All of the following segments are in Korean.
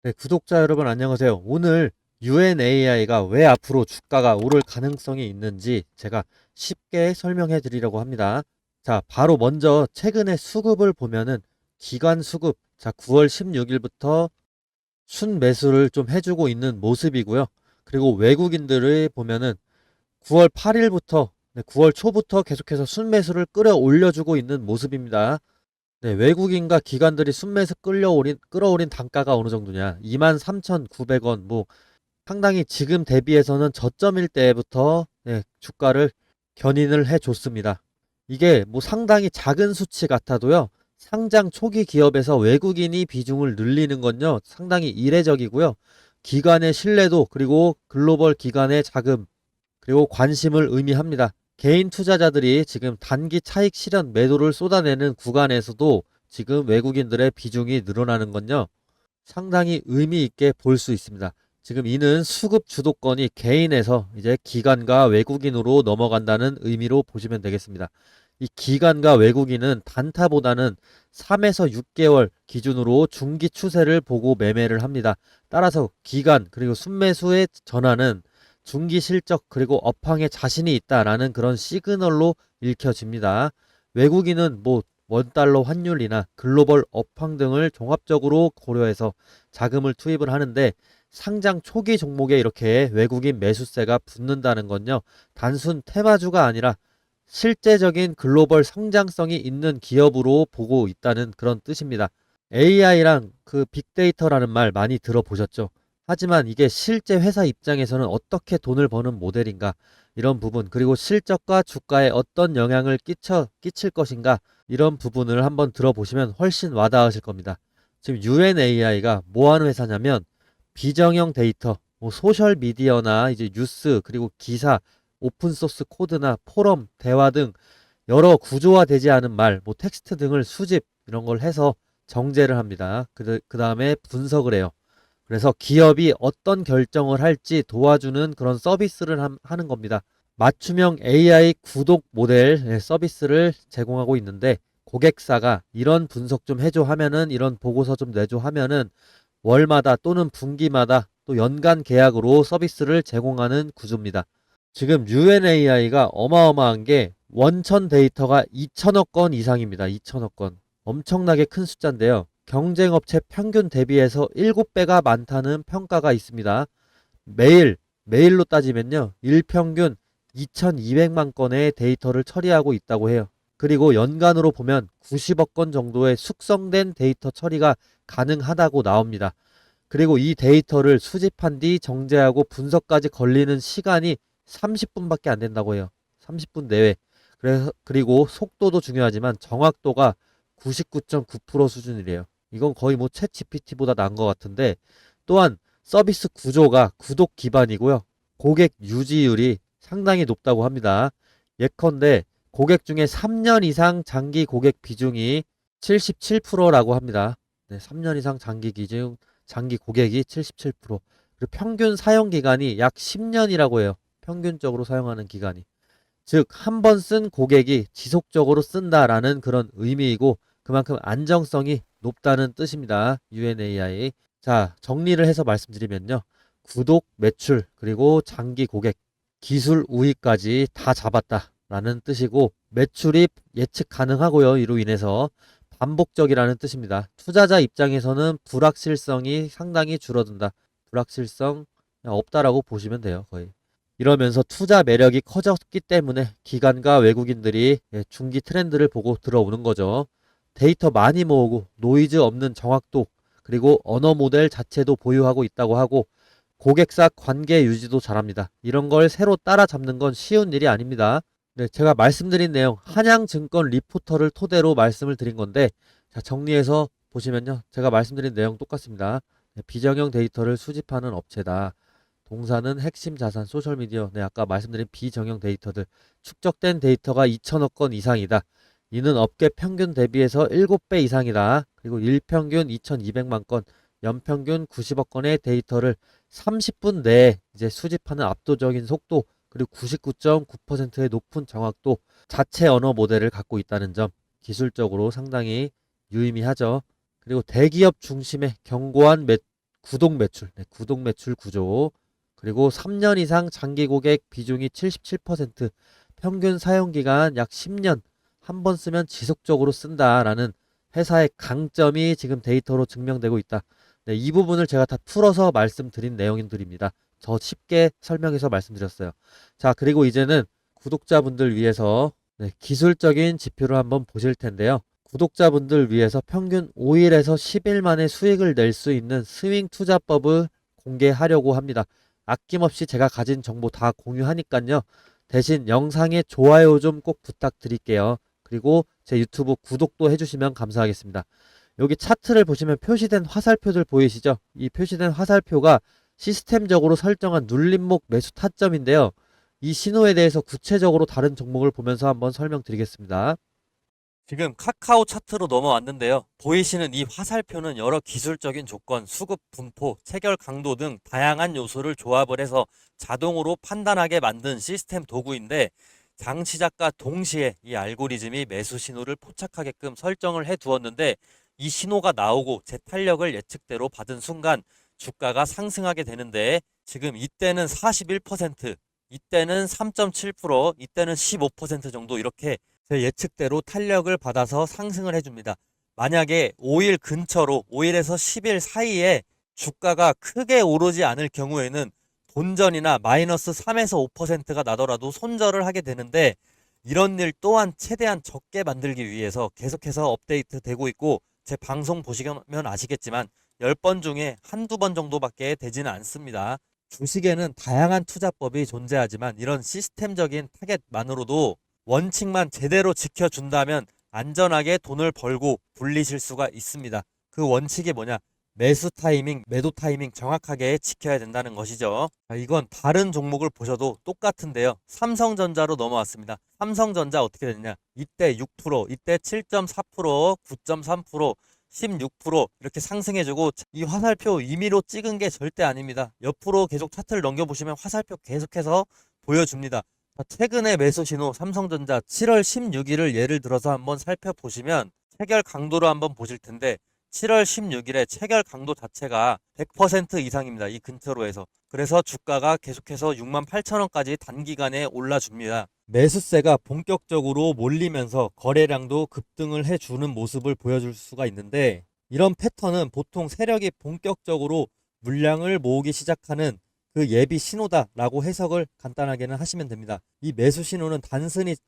네, 구독자 여러분 안녕하세요. 오늘 UNAI가 왜 앞으로 주가가 오를 가능성이 있는지 제가 쉽게 설명해 드리려고 합니다. 자, 바로 먼저 최근에 수급을 보면은 기관 수급, 자, 9월 16일부터 순매수를 좀 해주고 있는 모습이고요. 그리고 외국인들을 보면은 9월 8일부터 9월 초부터 계속해서 순매수를 끌어올려주고 있는 모습입니다. 네, 외국인과 기관들이 순매수 끌어올린 단가가 어느 정도냐? 23,900원. 뭐 상당히 지금 대비해서는 저점일 때부터 주가를 견인을 해 줬습니다. 이게 뭐 상당히 작은 수치 같아도요. 상장 초기 기업에서 외국인이 비중을 늘리는 건요. 상당히 이례적이고요. 기관의 신뢰도 그리고 글로벌 기관의 자금 그리고 관심을 의미합니다. 개인 투자자들이 지금 단기 차익 실현 매도를 쏟아내는 구간에서도 지금 외국인들의 비중이 늘어나는 건요. 상당히 의미 있게 볼 수 있습니다. 지금 이는 수급 주도권이 개인에서 이제 기관과 외국인으로 넘어간다는 의미로 보시면 되겠습니다. 이 기관과 외국인은 단타보다는 3에서 6개월 기준으로 중기 추세를 보고 매매를 합니다. 따라서 기관 그리고 순매수의 전환은 중기 실적 그리고 업황에 자신이 있다라는 그런 시그널로 읽혀집니다. 외국인은 뭐 원달러 환율이나 글로벌 업황 등을 종합적으로 고려해서 자금을 투입을 하는데 상장 초기 종목에 이렇게 외국인 매수세가 붙는다는 건요. 단순 테마주가 아니라 실제적인 글로벌 성장성이 있는 기업으로 보고 있다는 그런 뜻입니다. AI랑 그 빅데이터라는 말 많이 들어보셨죠? 하지만 이게 실제 회사 입장에서는 어떻게 돈을 버는 모델인가? 이런 부분, 그리고 실적과 주가에 어떤 영향을 끼칠 것인가? 이런 부분을 한번 들어보시면 훨씬 와닿으실 겁니다. 지금 UNAI가 뭐 하는 회사냐면 비정형 데이터, 뭐 소셜 미디어나 이제 뉴스, 그리고 기사, 오픈소스 코드나 포럼, 대화 등 여러 구조화되지 않은 말, 뭐 텍스트 등을 수집 이런 걸 해서 정제를 합니다. 그 다음에 분석을 해요. 그래서 기업이 어떤 결정을 할지 도와주는 그런 서비스를 하는 겁니다. 맞춤형 AI 구독 모델 서비스를 제공하고 있는데 고객사가 이런 분석 좀 해줘 하면은 이런 보고서 좀 내줘 하면은 월마다 또는 분기마다 또 연간 계약으로 서비스를 제공하는 구조입니다. 지금 UNAI가 어마어마한 게 원천 데이터가 2천억 건 이상입니다. 2천억 건. 엄청나게 큰 숫자인데요. 경쟁업체 평균 대비해서 7배가 많다는 평가가 있습니다. 매일로 따지면요. 일평균 2200만 건의 데이터를 처리하고 있다고 해요. 그리고 연간으로 보면 90억 건 정도의 숙성된 데이터 처리가 가능하다고 나옵니다. 그리고 이 데이터를 수집한 뒤 정제하고 분석까지 걸리는 시간이 30분밖에 안 된다고 해요. 30분 내외. 그리고 속도도 중요하지만 정확도가 99.9% 수준이래요. 이건 거의 뭐 챗 GPT보다 나은 것 같은데 또한 서비스 구조가 구독 기반이고요. 고객 유지율이 상당히 높다고 합니다. 예컨대 고객 중에 3년 이상 장기 고객 비중이 77%라고 합니다. 네, 3년 이상 장기 고객이 77%. 그리고 평균 사용 기간이 약 10년이라고 해요. 평균적으로 사용하는 기간이. 즉, 한 번 쓴 고객이 지속적으로 쓴다라는 그런 의미이고 그만큼 안정성이 높다는 뜻입니다. UNAI. 자, 정리를 해서 말씀드리면요. 구독, 매출, 그리고 장기 고객, 기술 우위까지 다 잡았다라는 뜻이고 매출이 예측 가능하고요. 이로 인해서 반복적이라는 뜻입니다. 투자자 입장에서는 불확실성이 상당히 줄어든다. 불확실성 없다라고 보시면 돼요. 거의. 이러면서 투자 매력이 커졌기 때문에 기관과 외국인들이 중기 트렌드를 보고 들어오는 거죠. 데이터 많이 모으고 노이즈 없는 정확도 그리고 언어 모델 자체도 보유하고 있다고 하고 고객사 관계 유지도 잘합니다. 이런 걸 새로 따라잡는 건 쉬운 일이 아닙니다. 네, 제가 말씀드린 내용 한양증권 리포터를 토대로 말씀을 드린 건데 자, 정리해서 보시면요. 제가 말씀드린 내용 똑같습니다. 네, 비정형 데이터를 수집하는 업체다. 동사는 핵심 자산, 소셜미디어, 네, 아까 말씀드린 비정형 데이터들, 축적된 데이터가 2천억 건 이상이다. 이는 업계 평균 대비해서 7배 이상이다. 그리고 일평균 2,200만 건, 연평균 90억 건의 데이터를 30분 내에 이제 수집하는 압도적인 속도, 그리고 99.9%의 높은 정확도, 자체 언어 모델을 갖고 있다는 점, 기술적으로 상당히 유의미하죠. 그리고 대기업 중심의 견고한 구독 매출, 구독 매출 구조, 그리고 3년 이상 장기 고객 비중이 77%, 평균 사용 기간 약 10년, 한 번 쓰면 지속적으로 쓴다라는 회사의 강점이 지금 데이터로 증명되고 있다. 네, 이 부분을 제가 다 풀어서 말씀드린 내용들입니다. 더 쉽게 설명해서 말씀드렸어요. 자, 그리고 이제는 구독자분들 위해서 기술적인 지표를 한번 보실 텐데요. 구독자분들 위해서 평균 5일에서 10일 만에 수익을 낼 수 있는 스윙 투자법을 공개하려고 합니다. 아낌없이 제가 가진 정보 다 공유하니까요. 대신 영상에 좋아요 좀 꼭 부탁드릴게요. 그리고 제 유튜브 구독도 해주시면 감사하겠습니다. 여기 차트를 보시면 표시된 화살표들 보이시죠? 이 표시된 화살표가 시스템적으로 설정한 눌림목 매수 타점인데요. 이 신호에 대해서 구체적으로 다른 종목을 보면서 한번 설명드리겠습니다. 지금 카카오 차트로 넘어왔는데요. 보이시는 이 화살표는 여러 기술적인 조건, 수급 분포, 체결 강도 등 다양한 요소를 조합을 해서 자동으로 판단하게 만든 시스템 도구인데, 장 시작과 동시에 이 알고리즘이 매수 신호를 포착하게끔 설정을 해 두었는데, 이 신호가 나오고 제 탄력을 예측대로 받은 순간 주가가 상승하게 되는데, 지금 이때는 41%, 이때는 3.7%, 이때는 15% 정도 이렇게 제 예측대로 탄력을 받아서 상승을 해줍니다. 만약에 5일 근처로 5일에서 10일 사이에 주가가 크게 오르지 않을 경우에는 본전이나 마이너스 3에서 5%가 나더라도 손절을 하게 되는데, 이런 일 또한 최대한 적게 만들기 위해서 계속해서 업데이트 되고 있고, 제 방송 보시면 아시겠지만 10번 중에 한두 번 정도밖에 되지는 않습니다. 주식에는 다양한 투자법이 존재하지만 이런 시스템적인 타겟만으로도 원칙만 제대로 지켜준다면 안전하게 돈을 벌고 불리실 수가 있습니다. 그 원칙이 뭐냐? 매수 타이밍, 매도 타이밍 정확하게 지켜야 된다는 것이죠. 이건 다른 종목을 보셔도 똑같은데요. 삼성전자로 넘어왔습니다. 삼성전자 어떻게 됐냐? 이때 6%, 이때 7.4%, 9.3%, 16% 이렇게 상승해주고, 이 화살표 임의로 찍은 게 절대 아닙니다. 옆으로 계속 차트를 넘겨보시면 화살표 계속해서 보여줍니다. 최근의 매수 신호 삼성전자 7월 16일을 예를 들어서 한번 살펴보시면 체결 강도로 한번 보실 텐데, 7월 16일에 체결 강도 자체가 100% 이상입니다. 이 근처로 해서. 그래서 주가가 계속해서 68,000원까지 단기간에 올라줍니다. 매수세가 본격적으로 몰리면서 거래량도 급등을 해주는 모습을 보여줄 수가 있는데, 이런 패턴은 보통 세력이 본격적으로 물량을 모으기 시작하는 그 예비 신호다라고 해석을 간단하게는 하시면 됩니다. 이 매수 신호는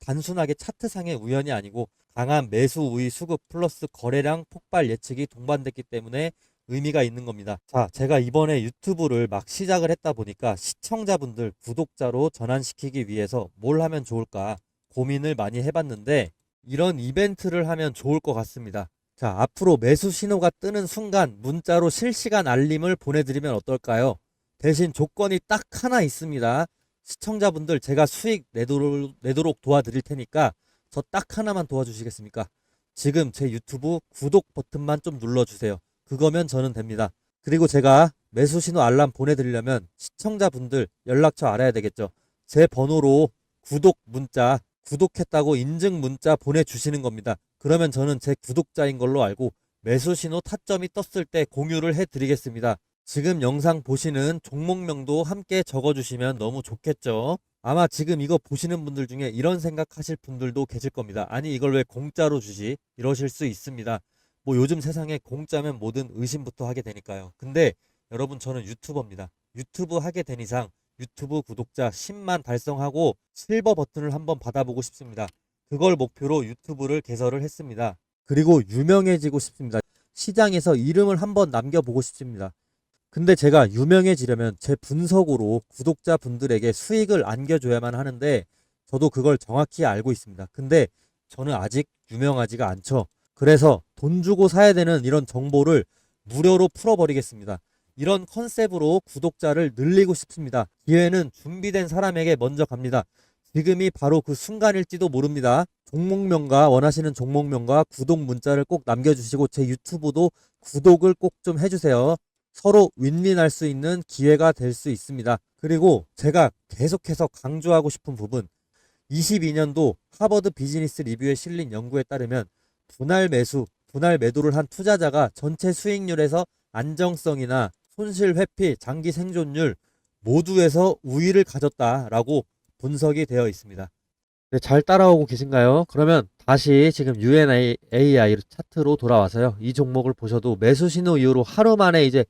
단순하게 차트상의 우연이 아니고 강한 매수 우위 수급 플러스 거래량 폭발 예측이 동반됐기 때문에 의미가 있는 겁니다. 자, 제가 이번에 유튜브를 막 시작을 했다 보니까 시청자분들 구독자로 전환시키기 위해서 뭘 하면 좋을까 고민을 많이 해봤는데, 이런 이벤트를 하면 좋을 것 같습니다. 자, 앞으로 매수 신호가 뜨는 순간 문자로 실시간 알림을 보내드리면 어떨까요? 대신 조건이 딱 하나 있습니다. 시청자분들 제가 수익 내도록 도와드릴 테니까 저 딱 하나만 도와주시겠습니까? 지금 제 유튜브 구독 버튼만 좀 눌러주세요. 그거면 저는 됩니다. 그리고 제가 매수 신호 알람 보내드리려면 시청자분들 연락처 알아야 되겠죠. 제 번호로 구독 문자, 구독했다고 인증 문자 보내주시는 겁니다. 그러면 저는 제 구독자인 걸로 알고 매수 신호 타점이 떴을 때 공유를 해드리겠습니다. 지금 영상 보시는 종목명도 함께 적어주시면 너무 좋겠죠. 아마 지금 이거 보시는 분들 중에 이런 생각하실 분들도 계실 겁니다. 아니 이걸 왜 공짜로 주지? 이러실 수 있습니다. 뭐 요즘 세상에 공짜면 뭐든 의심부터 하게 되니까요. 근데 여러분, 저는 유튜버입니다. 유튜브 하게 된 이상 유튜브 구독자 10만 달성하고 실버 버튼을 한번 받아보고 싶습니다. 그걸 목표로 유튜브를 개설을 했습니다. 그리고 유명해지고 싶습니다. 시장에서 이름을 한번 남겨보고 싶습니다. 근데 제가 유명해지려면 제 분석으로 구독자분들에게 수익을 안겨줘야만 하는데, 저도 그걸 정확히 알고 있습니다. 근데 저는 아직 유명하지가 않죠. 그래서 돈 주고 사야 되는 이런 정보를 무료로 풀어버리겠습니다. 이런 컨셉으로 구독자를 늘리고 싶습니다. 기회는 준비된 사람에게 먼저 갑니다. 지금이 바로 그 순간일지도 모릅니다. 종목명과 원하시는 종목명과 구독 문자를 꼭 남겨주시고 제 유튜브도 구독을 꼭 좀 해주세요. 서로 윈윈할 수 있는 기회가 될 수 있습니다. 그리고 제가 계속해서 강조하고 싶은 부분, 22년도 하버드 비즈니스 리뷰에 실린 연구에 따르면 분할 매도를 한 투자자가 전체 수익률에서 안정성이나 손실 회피, 장기 생존율 모두에서 우위를 가졌다라고 분석이 되어 있습니다. 네, 잘 따라오고 계신가요? 그러면 다시 지금 UNAI 차트로 돌아와서요. 이 종목을 보셔도 매수 신호 이후로 하루 만에 이제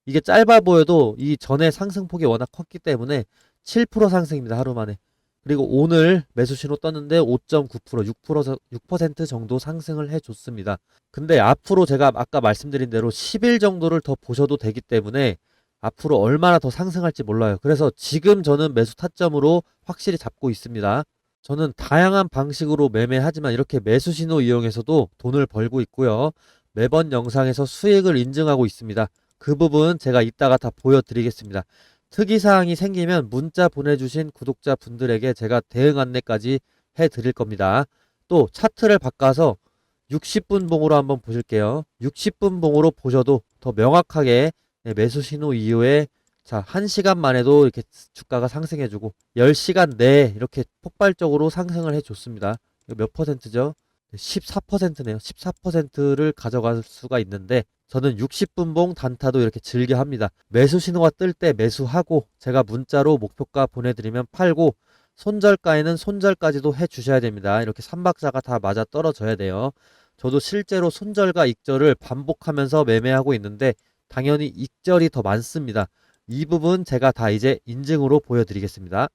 이게 짧아 보여도 이 전에 상승폭이 워낙 컸기 때문에 7% 상승입니다. 하루 만에. 그리고 오늘 매수 신호 떴는데 5.9%, 6% 정도 상승을 해줬습니다. 근데 앞으로 제가 아까 말씀드린 대로 10일 정도를 더 보셔도 되기 때문에 앞으로 얼마나 더 상승할지 몰라요. 그래서 지금 저는 매수 타점으로 확실히 잡고 있습니다. 저는 다양한 방식으로 매매하지만 이렇게 매수 신호 이용해서도 돈을 벌고 있고요. 매번 영상에서 수익을 인증하고 있습니다. 그 부분 제가 이따가 다 보여드리겠습니다. 특이사항이 생기면 문자 보내주신 구독자분들에게 제가 대응 안내까지 해드릴 겁니다. 또 차트를 바꿔서 60분 봉으로 한번 보실게요. 60분 봉으로 보셔도 더 명확하게 매수 신호 이후에 자, 1시간 만에도 이렇게 주가가 상승해주고 10시간 내에 이렇게 폭발적으로 상승을 해줬습니다. 몇 퍼센트죠? 14%네요. 14%를 가져갈 수가 있는데 저는 60분봉 단타도 이렇게 즐겨 합니다. 매수 신호가 뜰 때 매수하고 제가 문자로 목표가 보내드리면 팔고 손절가에는 손절까지도 해주셔야 됩니다. 이렇게 3박자가 다 맞아 떨어져야 돼요. 저도 실제로 손절과 익절을 반복하면서 매매하고 있는데 당연히 익절이 더 많습니다. 이 부분 제가 다 이제 인증으로 보여드리겠습니다.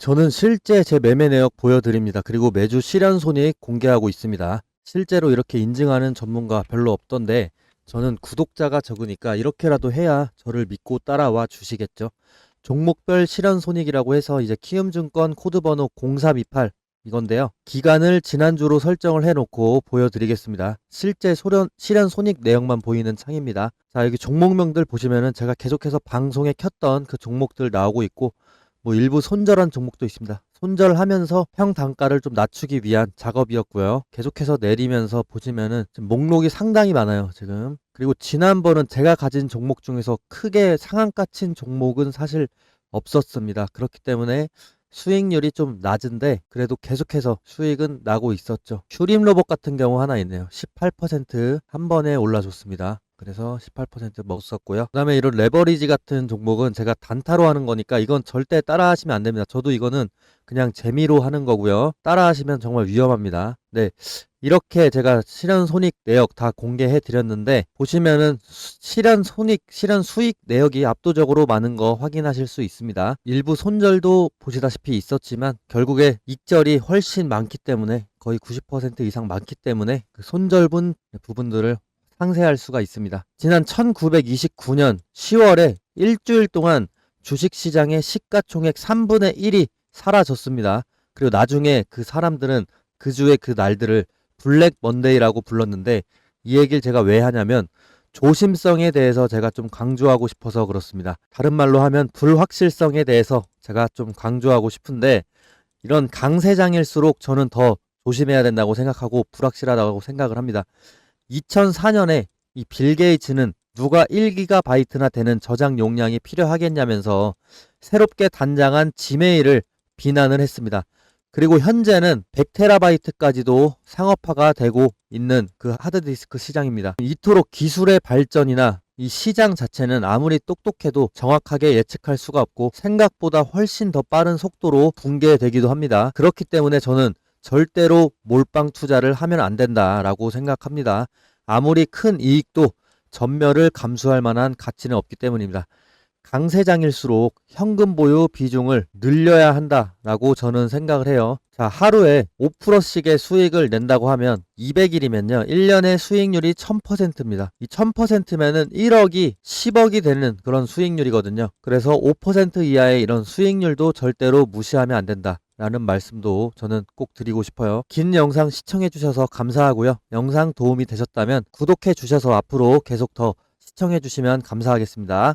저는 실제 제 매매 내역 보여드립니다. 그리고 매주 실현 손익 공개하고 있습니다. 실제로 이렇게 인증하는 전문가 별로 없던데 저는 구독자가 적으니까 이렇게라도 해야 저를 믿고 따라와 주시겠죠. 종목별 실현 손익이라고 해서 이제 키움증권 코드번호 0328 이건데요. 기간을 지난주로 설정을 해놓고 보여드리겠습니다. 실제 실현 손익 내역만 보이는 창입니다. 자, 여기 종목명들 보시면은 제가 계속해서 방송에 켰던 그 종목들 나오고 있고 뭐 일부 손절한 종목도 있습니다. 손절하면서 평단가를 좀 낮추기 위한 작업이었고요. 계속해서 내리면서 보시면은 지금 목록이 상당히 많아요. 지금. 그리고 지난번은 제가 가진 종목 중에서 크게 상한가 친 종목은 사실 없었습니다. 그렇기 때문에 수익률이 좀 낮은데 그래도 계속해서 수익은 나고 있었죠. 슈림 로봇 같은 경우 하나 있네요. 18%한 번에 올라줬습니다. 그래서 18% 먹었었고요. 그 다음에 이런 레버리지 같은 종목은 제가 단타로 하는 거니까 이건 절대 따라 하시면 안 됩니다. 저도 이거는 그냥 재미로 하는 거고요. 따라 하시면 정말 위험합니다. 네. 이렇게 제가 실현 손익 내역 다 공개해 드렸는데 보시면은 실현 수익 내역이 압도적으로 많은 거 확인하실 수 있습니다. 일부 손절도 보시다시피 있었지만 결국에 익절이 훨씬 많기 때문에 거의 90% 이상 많기 때문에 그 손절분 부분들을 상쇄할 수가 있습니다. 지난 1929년 10월에 일주일 동안 주식시장의 시가총액 3분의 1이 사라졌습니다. 그리고 나중에 그 사람들은 그 주의 그 날들을 블랙 먼데이라고 불렀는데 이 얘기를 제가 왜 하냐면 조심성에 대해서 제가 좀 강조하고 싶어서 그렇습니다. 다른 말로 하면 불확실성에 대해서 제가 좀 강조하고 싶은데 이런 강세장일수록 저는 더 조심해야 된다고 생각하고 불확실하다고 생각을 합니다. 2004년에 이 빌 게이츠는 누가 1기가바이트나 되는 저장 용량이 필요하겠냐면서 새롭게 단장한 지메일을 비난을 했습니다. 그리고 현재는 100테라바이트까지도 상업화가 되고 있는 그 하드디스크 시장입니다. 이토록 기술의 발전이나 이 시장 자체는 아무리 똑똑해도 정확하게 예측할 수가 없고 생각보다 훨씬 더 빠른 속도로 붕괴되기도 합니다. 그렇기 때문에 저는 절대로 몰빵 투자를 하면 안 된다라고 생각합니다. 아무리 큰 이익도 전멸을 감수할 만한 가치는 없기 때문입니다. 강세장일수록 현금 보유 비중을 늘려야 한다라고 저는 생각을 해요. 자, 하루에 5%씩의 수익을 낸다고 하면 200일이면요. 1년의 수익률이 1000%입니다. 이 1000%면은 1억이 10억이 되는 그런 수익률이거든요. 그래서 5% 이하의 이런 수익률도 절대로 무시하면 안 된다. 라는 말씀도 저는 꼭 드리고 싶어요. 긴 영상 시청해 주셔서 감사하고요. 영상 도움이 되셨다면 구독해 주셔서 앞으로 계속 더 시청해 주시면 감사하겠습니다.